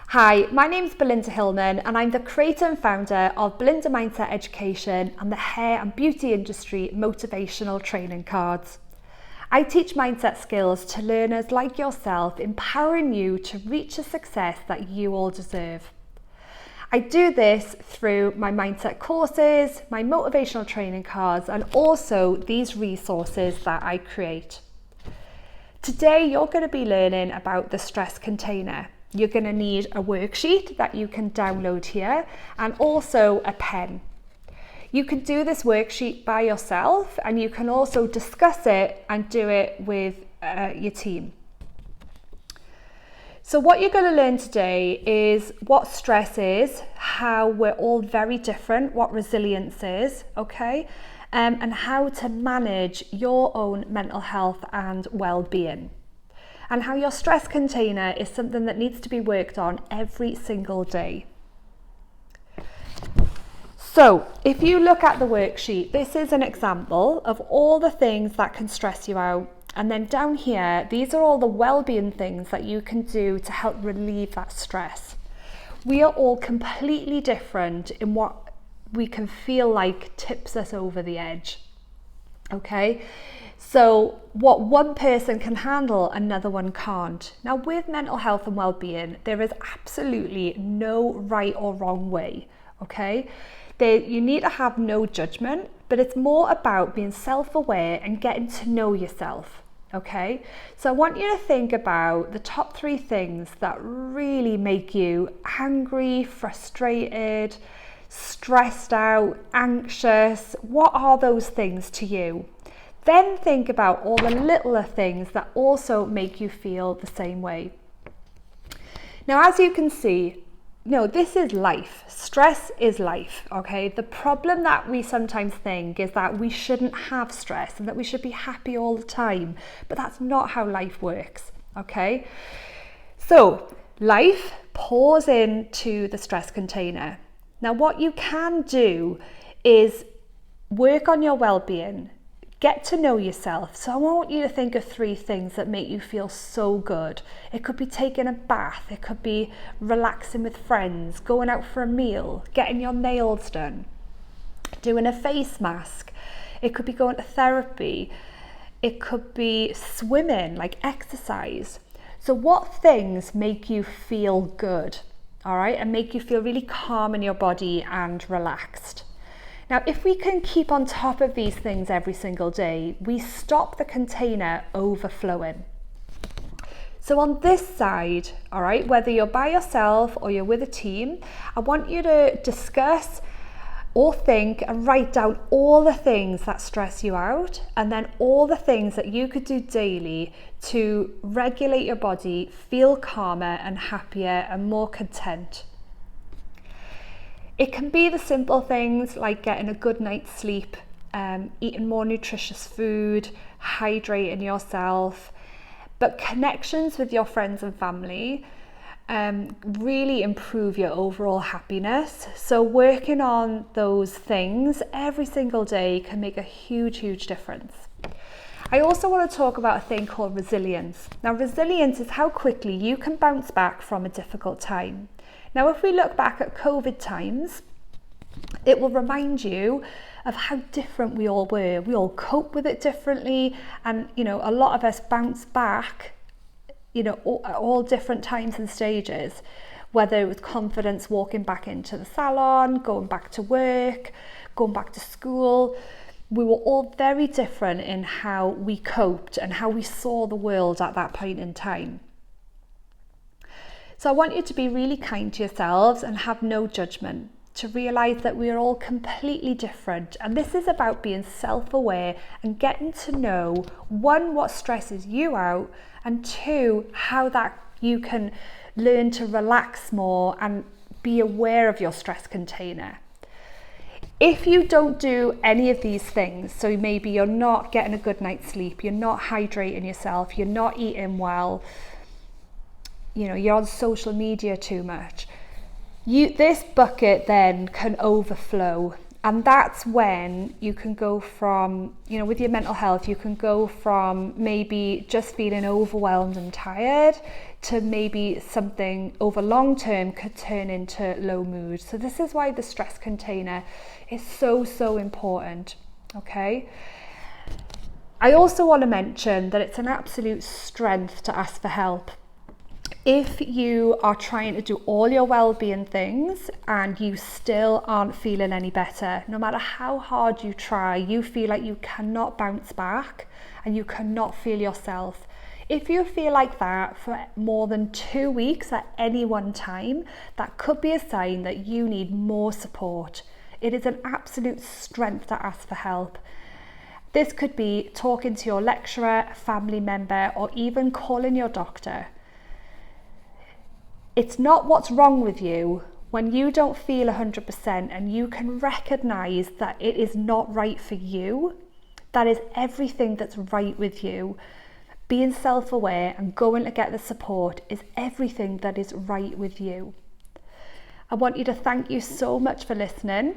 Hi, my name's Belinda Hillman and I'm the creator and founder of Belinda Mindset Education and the hair and beauty industry motivational training cards. I teach mindset skills to learners like yourself, empowering you to reach the success that you all deserve. I do this through my mindset courses, my motivational training cards, and also these resources that I create. Today, you're going to be learning about the stress container. You're going to need a worksheet that you can download here and also a pen. You can do this worksheet by yourself and you can also discuss it and do it with your team. So what you're going to learn today is what stress is, how we're all very different, what resilience is, okay, and how to manage your own mental health and well-being. And how your stress container is something that needs to be worked on every single day. So if you look at the worksheet, this is an example of all the things that can stress you out. And then down here, these are all the well-being things that you can do to help relieve that stress. We are all completely different in what we can feel like tips us over the edge. Okay? So what one person can handle, another one can't. Now with mental health and well-being, there is absolutely no right or wrong way, okay? You need to have no judgment, but it's more about being self-aware and getting to know yourself, okay? So I want you to think about the top 3 things that really make you angry, frustrated, stressed out, anxious. What are those things to you? Then think about all the littler things that also make you feel the same way. Now, as you can see, this is life. Stress is life, okay? The problem that we sometimes think is that we shouldn't have stress and that we should be happy all the time, but that's not how life works, okay? So, life pours into the stress container. Now, what you can do is work on your well-being. Get to know yourself. So I want you to think of 3 things that make you feel so good. It could be taking a bath. It could be relaxing with friends, going out for a meal, getting your nails done, doing a face mask. It could be going to therapy. It could be swimming, like exercise. So what things make you feel good, all right, and make you feel really calm in your body and relaxed? Now, if we can keep on top of these things every single day, we stop the container overflowing. So on this side, all right, whether you're by yourself or you're with a team, I want you to discuss or think and write down all the things that stress you out, and then all the things that you could do daily to regulate your body, feel calmer and happier and more content. It can be the simple things like getting a good night's sleep, eating more nutritious food, hydrating yourself, but connections with your friends and family really improve your overall happiness. So working on those things every single day can make a huge, huge difference. I also want to talk about a thing called resilience. Now, resilience is how quickly you can bounce back from a difficult time. Now, if we look back at COVID times, it will remind you of how different we all were. We all cope with it differently, and a lot of us bounce back, at all different times and stages, whether it was confidence walking back into the salon, going back to work, going back to school. We were all very different in how we coped and how we saw the world at that point in time. So I want you to be really kind to yourselves and have no judgment, to realise that we are all completely different. And this is about being self-aware and getting to know, 1, what stresses you out, and 2, how that you can learn to relax more and be aware of your stress container. If you don't do any of these things, so maybe you're not getting a good night's sleep, you're not hydrating yourself, you're not eating well, you're on social media too much, this bucket then can overflow And that's when you can go from, with your mental health, you can go from maybe just feeling overwhelmed and tired to maybe something over long term could turn into low mood. So this is why the stress container is so, so important. Okay. I also want to mention that it's an absolute strength to ask for help. If you are trying to do all your well-being things and you still aren't feeling any better, no matter how hard you try, you feel like you cannot bounce back and you cannot feel yourself. If you feel like that for more than 2 weeks at any one time, that could be a sign that you need more support. It is an absolute strength to ask for help. This could be talking to your lecturer, family member, or even calling your doctor. It's not what's wrong with you when you don't feel 100% and you can recognize that it is not right for you. That is everything that's right with you. Being self-aware and going to get the support is everything that is right with you. I want you to thank you so much for listening.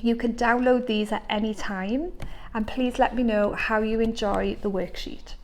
You can download these at any time, and please let me know how you enjoy the worksheet.